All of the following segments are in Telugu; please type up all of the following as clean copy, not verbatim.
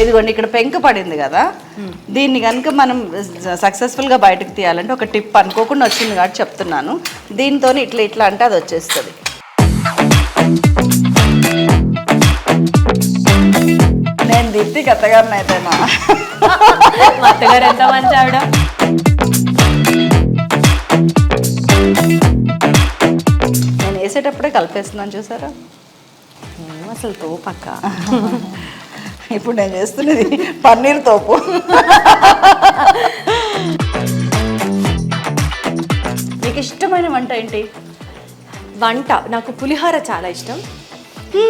ఇదిగోండి ఇక్కడ పెంక పడింది కదా, దీన్ని కనుక మనం సక్సెస్ఫుల్గా బయటకు తీయాలంటే ఒక టిప్ అనుకోకుండా వచ్చింది కాబట్టి చెప్తున్నాను. దీంతో ఇట్లా ఇట్లా అంటే అది వచ్చేస్తుంది. నేను దిత్తి కత్తగారిని అయితేనా? మా అత్తగారు ఎంత మంచి ఆవిడ. నేను వేసేటప్పుడే కలిపేస్తున్నాను చూసారా, అసలు తోపక్క. ఇప్పుడు నేను చేస్తున్నది పన్నీర్ తోపు. మీకు ఇష్టమైన వంట ఏంటి? వంట నాకు పులిహోర చాలా ఇష్టం.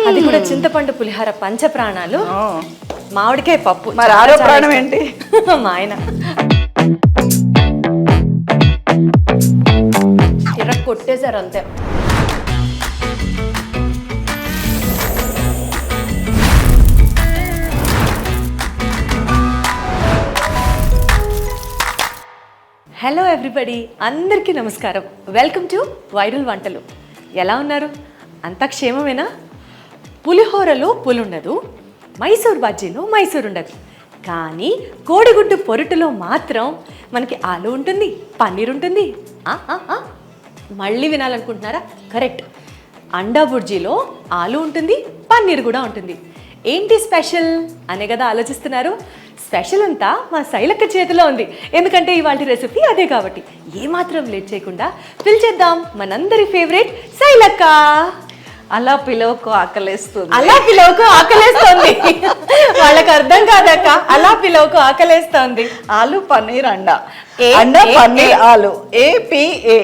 అది కూడా చింతపండు పులిహోర, పంచప్రాణాలు, మామిడికాయ పప్పు. మరి ఆరో ప్రాణం ఏంటి? మా ఆయన కొట్టేశారు అంతే. హలో ఎవ్రీబడి, అందరికీ నమస్కారం. వెల్కమ్ టు వైరల్ వంటలు. ఎలా ఉన్నారు? అంతా క్షేమమేనా? పులిహోరలో పులుండదు, మైసూర్ బజ్జీలో మైసూర్ ఉండదు, కానీ కోడిగుడ్డు పొరుటులో మాత్రం మనకి ఆలు ఉంటుంది, పన్నీర్ ఉంటుంది. మళ్ళీ వినాలనుకుంటున్నారా? కరెక్ట్, అండా బుర్జీలో ఆలు ఉంటుంది, పన్నీర్ కూడా ఉంటుంది. ఏంటి స్పెషల్ అనే కదా ఆలోచిస్తున్నారు? స్పెషల్ అంతా మా శైలక్క చేతిలో ఉంది. ఎందుకంటే ఇవాళ రెసిపీ అదే కాబట్టి ఏమాత్రం లేట్ చేయకుండా పిలిచేద్దాం మనందరి ఫేవరెట్ శైలక్క. అలా పిలవకు ఆకలేస్తుంది. అలా పిలవకు ఆకలేస్తోంది. వాళ్ళకి అర్థం కాదక్క, అలా పిలవకు ఆకలేస్తోంది. ఆలు పన్నీర్ అండా, అండా పన్నీర్ ఆలు, APA.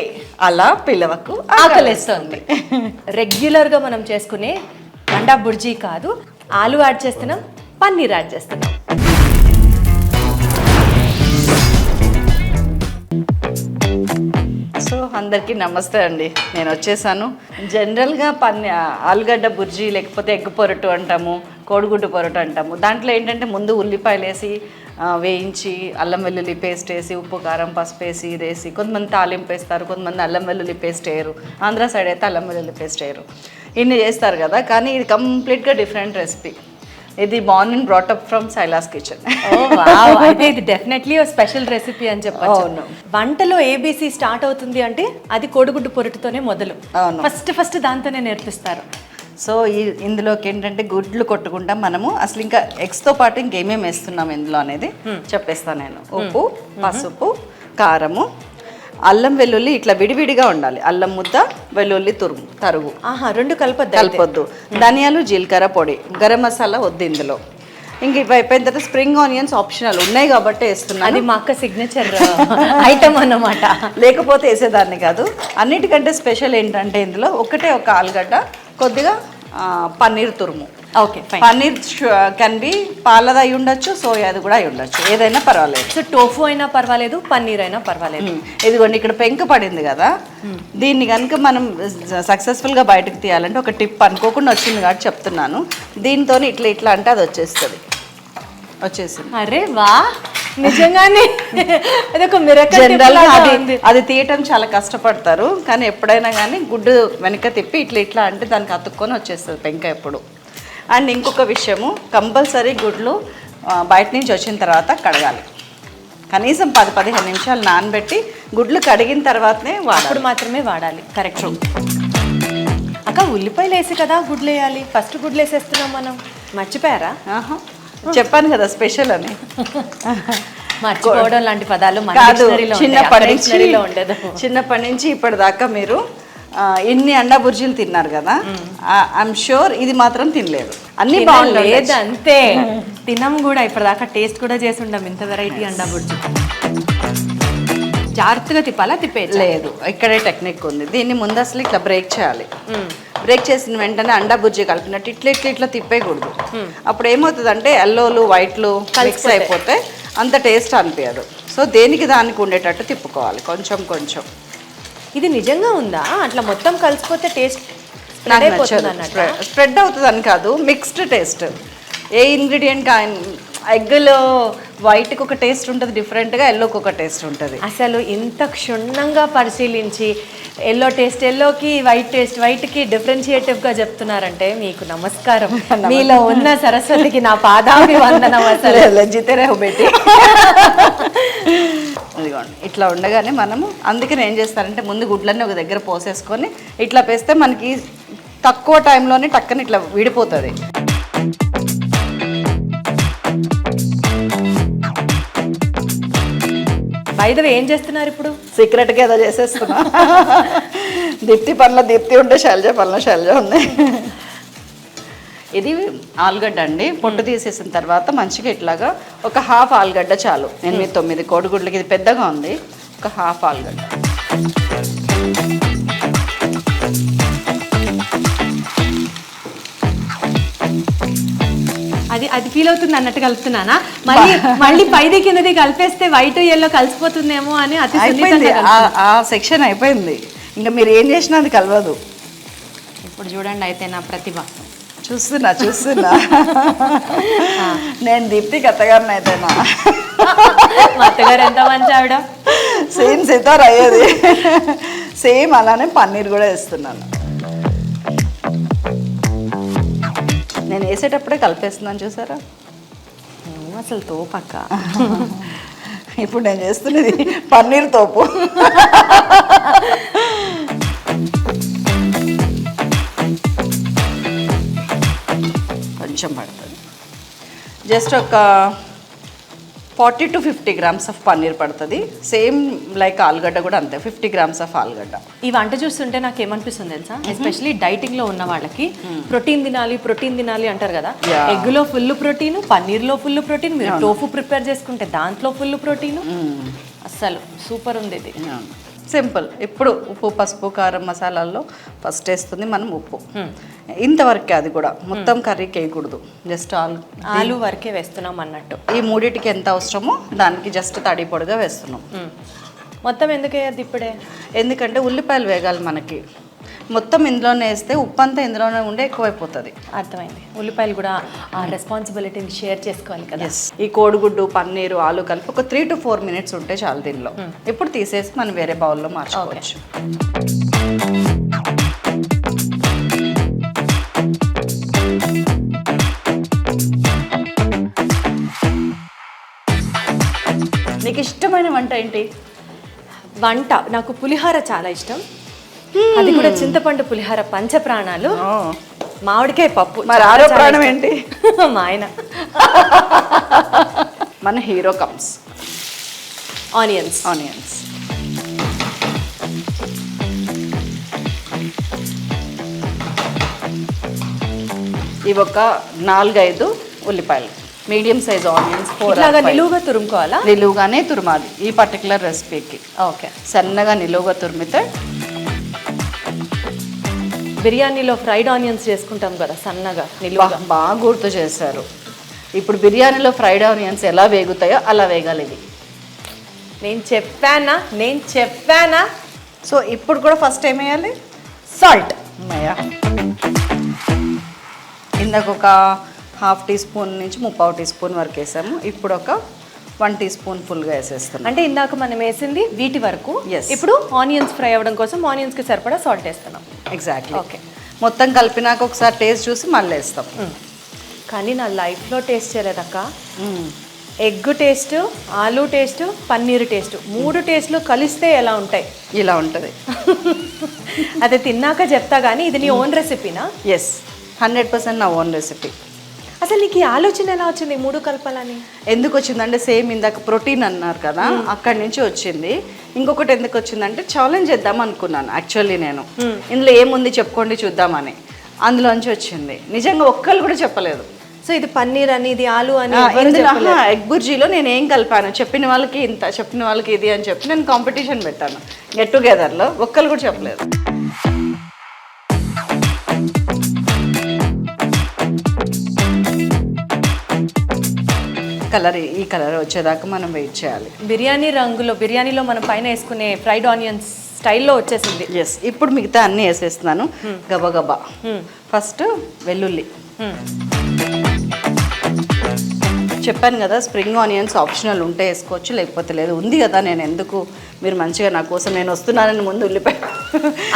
అలా పిలవకు ఆకలేస్తోంది. రెగ్యులర్ గా మనం చేసుకునే అండా బుర్జీ కాదు, ఆలు యాడ్ చేస్తున్నాం, పన్నీర్ యాడ్ చేస్తున్నాం. సో అందరికీ నమస్తే అండి, నేను వచ్చేసాను. జనరల్గా ఆలుగడ్డ బుర్జీ లేకపోతే ఎగ్ పొరటు అంటాము, కోడిగుడ్డు పొరటు అంటాము. దాంట్లో ఏంటంటే ముందు ఉల్లిపాయలు వేసి వేయించి అల్లం వెల్లుల్లి పేస్ట్ వేసి ఉప్పు కారం పసుపు వేసి ఇది వేసి, కొంతమంది తాలింపు వేస్తారు, కొంతమంది అల్లం వెల్లుల్లి పేస్ట్ వేయరు. ఆంధ్ర సైడ్ అయితే అల్లం వెల్లుల్లి పేస్ట్ వేయరు. ఇన్ని చేస్తారు కదా, కానీ ఇది కంప్లీట్గా డిఫరెంట్ రెసిపీ. ఇది born and brought up from Shaila's kitchen. అయితే ఇది డెఫినెట్లీ స్పెషల్ రెసిపీ అని చెప్పచ్చు. వంటలో ABC స్టార్ట్ అవుతుంది అంటే అది కోడిగుడ్డు పొరటుతోనే మొదలు. ఫస్ట్ దాంతోనే నేర్పిస్తారు. సో ఇందులోకి ఏంటంటే గుడ్లు కొట్టుకుంటాం మనము. అసలు ఇంకా ఎగ్స్తో పాటు ఇంకేమేమి వేస్తున్నాం ఇందులో అనేది చెప్పేస్తాను నేను. ఉప్పు, పసుపు, కారము, అల్లం వెల్లుల్లి ఇట్లా విడివిడిగా ఉండాలి. అల్లం ముద్ద, వెల్లుల్లి తరుగు రెండు కలపొద్దు. ధనియాలు, జీలకర్ర పొడి, గరం మసాలా వద్దు ఇందులో. ఇంక ఇవి అయిపోయిన తర్వాత స్ప్రింగ్ ఆనియన్స్ ఆప్షనల్, ఉన్నాయి కాబట్టి వేస్తున్నాను. అది మా అక్క సిగ్నేచర్ ఐటమ్ అన్నమాట, లేకపోతే వేసేదాన్ని కాదు. అన్నిటికంటే స్పెషల్ ఏంటంటే ఇందులో ఒకటే ఒక ఆలుగడ్డ, కొద్దిగా పన్నీర్ తురుము. ఓకే, పన్నీర్ కెన్ బి పాలది అయి ఉండొచ్చు, సోయాది కూడా అయి ఉండొచ్చు, ఏదైనా పర్వాలేదు. సో టోఫు అయినా పర్వాలేదు, పన్నీర్ అయినా పర్వాలేదు. ఇదిగోండి ఇక్కడ పెంక పడింది కదా, దీన్ని కనుక మనం సక్సెస్ఫుల్గా బయటకు తీయాలంటే ఒక టిప్ అనుకోకుండా వచ్చింది కాబట్టి చెప్తున్నాను. దీంతో ఇట్లా ఇట్లా అంటే అది వచ్చేసింది. అరే వా, నిజంగానే అదొక మిరకల్. జనరల్గా అది తీయటం చాలా కష్టపడతారు, కానీ ఎప్పుడైనా కానీ గుడ్డు వెనక తిప్పి ఇట్లా ఇట్లా అంటే దానికి అతుక్కొని వచ్చేస్తుంది పెంక ఎప్పుడు. అండ్ ఇంకొక విషయము, కంపల్సరీ గుడ్లు బయట నుంచి వచ్చిన తర్వాత కడగాలి. కనీసం 10-15 నిమిషాలు నానబెట్టి గుడ్లు కడిగిన తర్వాతనే అప్పుడు మాత్రమే వాడాలి. కరెక్ట్ అక్క. ఉల్లిపాయలు వేసి కదా గుడ్లు వేయాలి, ఫస్ట్ గుడ్లు వేసేస్తున్నాం మనం. మర్చిపోయారా? చెప్పాను కదా స్పెషల్ అని. మర్చిపోవడం లాంటి పదాలు కాదు, చిన్నప్పటి నుంచి ఇప్పటిదాకా మీరు ఇన్ని అండా బుర్జీలు తిన్నారు కదా, ఐఎమ్ షూర్ ఇది మాత్రం తినలేదు. అన్ని బాగుండలేదు అంతే, తినం కూడా ఇప్పటిదాకా. టేస్ట్ కూడా చేసి ఉండం ఇంత వెరైటీ అండా బుర్జీ. జాగ్రత్తగా తిప్పాలా? లేదు, ఇక్కడే టెక్నిక్ ఉంది. దీన్ని ముందు అసలు ఇట్లా బ్రేక్ చేయాలి. బ్రేక్ చేసిన వెంటనే అండా బుర్జీ కలిపినట్టు ఇట్లా తిప్పేయకూడదు. అప్పుడు ఏమవుతుందంటే ఎల్లోలు వైట్లు మిక్స్ అయిపోతే అంత టేస్ట్ అనిపించదు. సో దేనికి దానికి ఉండేటట్టు తిప్పుకోవాలి కొంచెం కొంచెం. ఇది నిజంగా ఉందా? అట్లా మొత్తం కలిసిపోతే టేస్ట్ స్ప్రెడ్ అవుతుంది అని కాదు, మిక్స్డ్ టేస్ట్. ఏ ఇంగ్రీడియంట్ ఎగ్లో వైట్కి ఒక టేస్ట్ ఉంటుంది డిఫరెంట్గా, ఎల్లోకి ఒక టేస్ట్ ఉంటుంది. అసలు ఇంత క్షుణ్ణంగా పరిశీలించి ఎల్లో టేస్ట్ ఎల్లోకి, వైట్ టేస్ట్ వైట్కి డిఫరెన్షియేటివ్గా చెప్తున్నారంటే మీకు నమస్కారం. మీలో ఉన్న సరస్వతికి నా పాదాభివందనం. అసలు లజ్జితే రేహో బేటి. అదిగోండి ఇట్లా ఉండగానే మనము, అందుకే నేను ఏం చేస్తానంటే ముందు గుడ్లన్నీ ఒక దగ్గర పోసేసుకొని ఇట్లా పేస్తే మనకి తక్కువ టైంలోనే టక్కని ఇట్లా విడిపోతుంది. బైదవ ఏం చేస్తున్నారు ఇప్పుడు? సీక్రెట్గా ఏదో చేసేస్తున్నా. దీప్తి పనుల దీప్తి ఉంటే శైలజ పనుల శైలజ ఉంది. ఇది ఆలుగడ్డ అండి. పొట్టు తీసేసిన తర్వాత మంచిగా ఇట్లాగా ఒక హాఫ్ ఆలుగడ్డ చాలు. 8-9 కోడిగుడ్లకి, ఇది పెద్దగా ఉంది. ఒక హాఫ్ ఆలుగడ్డ. అది ఫీల్ అవుతుంది అన్నట్టు కలుపుతున్నానా? మళ్ళీ పైది కిందది కలిపేస్తే వైట్ ఎల్లో కలిసిపోతుందేమో అని అతి ఆ సెక్షన్ అయిపోయింది. ఇంకా మీరు ఏం చేసినా అది కలవదు. ఇప్పుడు చూడండి అయితే నా ప్రతిభ. చూస్తున్నా నేను దీప్తికి అత్తగారిని అయితేనా? మా అత్తగారు ఎంత మంచి ఆవిడ. సేమ్ సితార్ అయ్యేది. సేమ్ అలానే పన్నీర్ కూడా వేస్తున్నాను. నేను వేసేటప్పుడే కలిపేస్తున్నాను, చూసారా? అసలు తోపక్క. ఇప్పుడు నేను చేస్తున్నది పన్నీర్ తోపు. కొంచెం పడుతుంది, జస్ట్ ఒక 40 to 50 grams ఆఫ్ పన్నీర్ పడుతుంది. సేమ్ లైక్ ఆలుగడ్డ కూడా అంతే, 50 grams ఆఫ్ ఆలుగడ్డ. ఈ వంట చూస్తుంటే నాకు ఏమనిపిస్తుంది తెలుసా, ఎస్పెషలీ డైటింగ్లో ఉన్న వాళ్ళకి ప్రోటీన్ తినాలి అంటారు కదా. ఎగ్లో ఫుల్ ప్రోటీన్, పన్నీర్లో ఫుల్ ప్రోటీన్, మీరు టోఫు ప్రిపేర్ చేసుకుంటే దాంట్లో ఫుల్ ప్రోటీన్. అస్సలు సూపర్ ఉంది ఇది. సింపుల్. ఇప్పుడు ఉప్పు, పసుపు, కారం, మసాలాల్లో ఫస్ట్ వేస్తుంది మనం ఉప్పు. ఇంతవరకే, అది కూడా మొత్తం కర్రీకి వేయకూడదు, జస్ట్ ఆలు వరకే వేస్తున్నాం అన్నట్టు. ఈ మూడిటికి ఎంత అవసరమో దానికి జస్ట్ తడి పొడిగా వేస్తున్నాం. మొత్తం ఎందుకు వేయద్దు ఇప్పుడే? ఎందుకంటే ఉల్లిపాయలు వేగాలి మనకి. మొత్తం ఇందులోనే వేస్తే ఉప్పు అంతా ఇందులోనే ఉండే ఎక్కువైపోతుంది. అర్థమైంది. ఉల్లిపాయలు కూడా ఆ రెస్పాన్సిబిలిటీని షేర్ చేసుకోవాలి కదా. ఈ కోడిగుడ్డు, పన్నీరు, ఆలు కలిపి ఒక 3 to 4 minutes ఉంటే చాలు దీనిలో. ఇప్పుడు తీసేసి మనం వేరే బౌల్లో మార్చుకోవచ్చు. నీకు ఇష్టమైన వంట ఏంటి? వంట నాకు పులిహోర చాలా ఇష్టం. అది కూడా చింతపండు పులిహోర, పంచప్రాణాలు, మామిడికాయ పప్పు. మరి ఆరో ప్రాణం ఏంటి? మా ఆయన. మన హీరో కమ్స్ ఆనియన్స్. ఇవి ఒక 4-5 ఉల్లిపాయలు, మీడియం సైజ్ ఆనియన్స్. ఇట్లాగా నిలువుగా తురుముకోవాలా? నిలువుగానే తురుమాలి ఈ పర్టికులర్ రెసిపీకి. ఓకే. సన్నగా నిలువుగా తురిమితే. బిర్యానీలో ఫ్రైడ్ ఆనియన్స్ చేసుకుంటాం కదా సన్నగా నిలువుగా. బాగా గుర్తు చేశారు. ఇప్పుడు బిర్యానీలో ఫ్రైడ్ ఆనియన్స్ ఎలా వేగుతాయో అలా వేగాలి ఇది. నేను చెప్పానా? సో ఇప్పుడు కూడా ఫస్ట్ ఏం వేయాలి? సాల్ట్. ఇందాక ఒక 1/2 teaspoon నుంచి 3/4 teaspoon వరకు వేసాము. ఇప్పుడు ఒక 1 teaspoon ఫుల్గా వేసేస్తాను. అంటే ఇందాక మనం వేసింది వీటి వరకు. ఇప్పుడు ఆనియన్స్ ఫ్రై అవ్వడం కోసం ఆనియన్స్కి సరిపడా సాల్ట్ వేస్తున్నాం. ఎగ్జాక్ట్లీ. ఓకే. మొత్తం కలిపినాక ఒకసారి టేస్ట్ చూసి మళ్ళీ వేస్తాం. కానీ నా లైఫ్లో టేస్ట్ చేయలేదక్క. ఎగ్ టేస్ట్, ఆలు టేస్ట్, పన్నీర్ టేస్ట్, 3 టేస్ట్లు కలిస్తే ఎలా ఉంటాయి? ఇలా ఉంటుంది. అదే తిన్నాక చెప్తా. కానీ ఇది నీ ఓన్ రెసిపీనా? ఎస్, 100% నా ఓన్ రెసిపీ. అసలు నీకు ఈ ఆలోచన ఎలా వచ్చింది 3 కలపాలని? ఎందుకు వచ్చిందంటే సేమ్ ఇందాక ప్రోటీన్ అన్నారు కదా, అక్కడి నుంచి వచ్చింది. ఇంకొకటి ఎందుకు వచ్చిందంటే ఛాలెంజ్ చేద్దాం అనుకున్నాను యాక్చువల్లీ నేను. ఇందులో ఏముంది చెప్పుకోండి చూద్దామని, అందులోంచి వచ్చింది. నిజంగా ఒక్కళ్ళు కూడా చెప్పలేదు. సో ఇది పన్నీర్ అని, ఇది ఆలు అని. ఎగ్ బుర్జీలో నేను ఏం కలిపాను, చెప్పిన వాళ్ళకి ఇంత, చెప్పిన వాళ్ళకి ఇది అని చెప్పి నేను కాంపిటీషన్ పెట్టాను గెట్ టుగెదర్లో. ఒక్కళ్ళు కూడా చెప్పలేదు. ఈ కలర్ వచ్చేదాకా మనం వెయిట్ చేయాలి. బిర్యానీలో మనం పైన వేసుకునే ఫ్రైడ్ ఆనియన్స్ స్టైల్లో వచ్చేసింది. ఎస్. ఇప్పుడు మిగతా అన్నీ వేసేస్తున్నాను గబగబా. ఫస్ట్ వెల్లుల్లి, చెప్పాను కదా, స్ప్రింగ్ ఆనియన్స్ ఆప్షనల్ ఉంటే వేసుకోవచ్చు, లేకపోతే లేదు. ఉంది కదా, నేను ఎందుకు, మీరు మంచిగా నా కోసం నేను వస్తున్నానని ముందు ఉల్లిపాయ.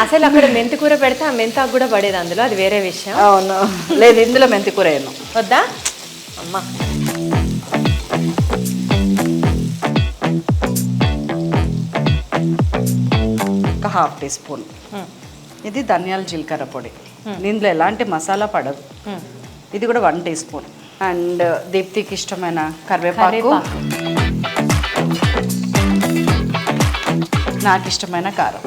అసలు అక్కడ మెంతి కూర పెడితే ఆ మెంతాకు కూడా పడేది అందులో, అది వేరే విషయం. అవును, లేదు ఇందులో మెంతి కూర వేయను. వద్దా అమ్మా? ఒక 1/2 టీ స్పూన్ ఇది ధనియాల జీలకర్ర పొడి. దీంట్లో ఎలాంటి మసాలా పడదు. ఇది కూడా 1 టీ స్పూన్. అండ్ దీప్తికి ఇష్టమైన కరివేపాకు, నాకు ఇష్టమైన కారం.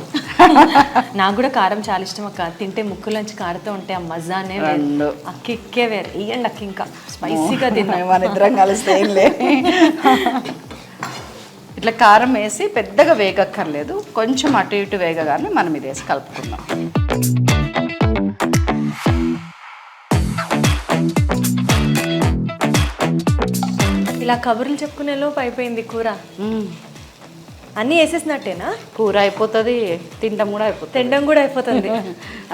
నాకు కూడా కారం చాలా ఇష్టం అక్క. తింటే ముక్కులోంచి కారుతూ ఉంటే ఆ మజానే రెండు అక్కిక్కే వేరే. ఇయ్యండి అక్క, ఇంకా స్పైసీగా తిన్నా. మన ఇద్దరం కలిస్తే ఏం లే. ఇట్లా కారం వేసి పెద్దగా వేగక్కర్లేదు, కొంచెం అటు ఇటు వేగగానే మనం ఇది వేసి కలుపుకుందాం. ఇలా కబుర్లు చెప్పుకునే లోపు అయిపోయింది కూర. అన్నీ వేసేసినట్టేనా? కూర అయిపోతుంది, తినడం కూడా అయిపోతుంది, తినడం కూడా అయిపోతుంది.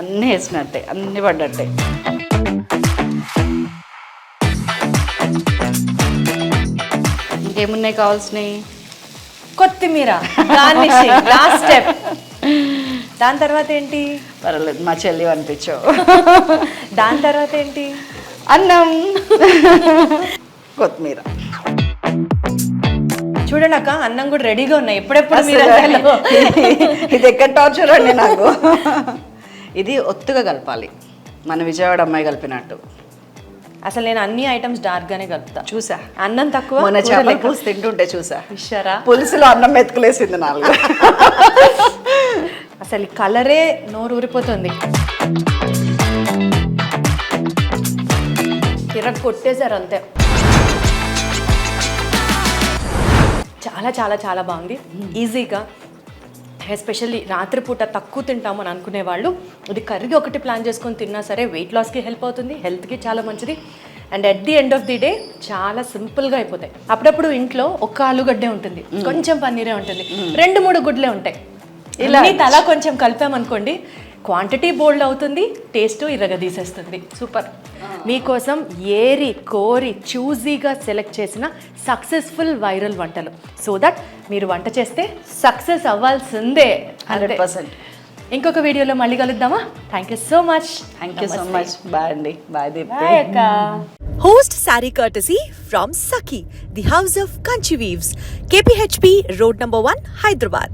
అన్నీ వేసినట్టే, అన్నీ పడ్డట్టే. ఇంకేమున్నాయి కావాల్సినవి? కొత్తిమీర, గార్నిషింగ్, లాస్ట్ స్టెప్. దాని తర్వాత ఏంటి? పర్వాలేదు, మా చెల్లి అనిపించావు. దాని తర్వాత ఏంటి? అన్నం, కొత్తిమీర. చూడండి అక్క, అన్నం కూడా రెడీగా ఉన్నాయి. ఎప్పుడెప్పుడు మీరు ఇది ఎక్కడ టార్చర్ అండి నాకు. ఇది ఒత్తుగా కలపాలి, మన విజయవాడ అమ్మాయి కలిపినట్టు. అసలు నేను అన్ని ఐటమ్స్ డార్క్ గానే కలుపుతా. చూసా, అన్నం తక్కువ. మన చేపల పులుసు తింటుంటే చూసా, ఇచ్చారా? పులుసులో అన్నం మెతుకులేసింది 4. అసలు కలరే నోరు ఊరిపోతుంది. కిరక్ కొట్టేశారు అంతే. చాలా చాలా చాలా బాగుంది, ఈజీగా. ఎస్పెషల్లీ రాత్రిపూట తక్కువ తింటాము అని అనుకునే వాళ్ళు ఇది కర్రీ ఒకటి ప్లాన్ చేసుకొని తిన్నా సరే వెయిట్ లాస్కి హెల్ప్ అవుతుంది, హెల్త్కి చాలా మంచిది. And at the end of the day చాలా సింపుల్గా అయిపోతాయి. అప్పుడప్పుడు ఇంట్లో ఒక్క ఆలుగడ్డే ఉంటుంది, కొంచెం పన్నీరే ఉంటుంది, 2-3 గుడ్లే ఉంటాయి. ఇలా తలా కొంచెం కలిపామనుకోండి, క్వాంటిటీ బోల్డ్ అవుతుంది, టేస్ట్ ఇరగదీసేస్తుంది. సూపర్. మీకోసం ఏరి కోరి చూజీగా సెలెక్ట్ చేసిన సక్సెస్ఫుల్ వైరల్ వంటలు, సో దట్ మీరు వంట చేస్తే సక్సెస్ అవ్వాల్సిందే. 100%. ఇంకొక వీడియోలో మళ్ళీ కలుద్దామా? Thank you so much. Thank you so much. Bye అండి. బాయ్ దీప్తి. బాయ్ అక్క. Host saree courtesy from Saki, the House of Kanchi Weaves, KPHP Road number 1, Hyderabad.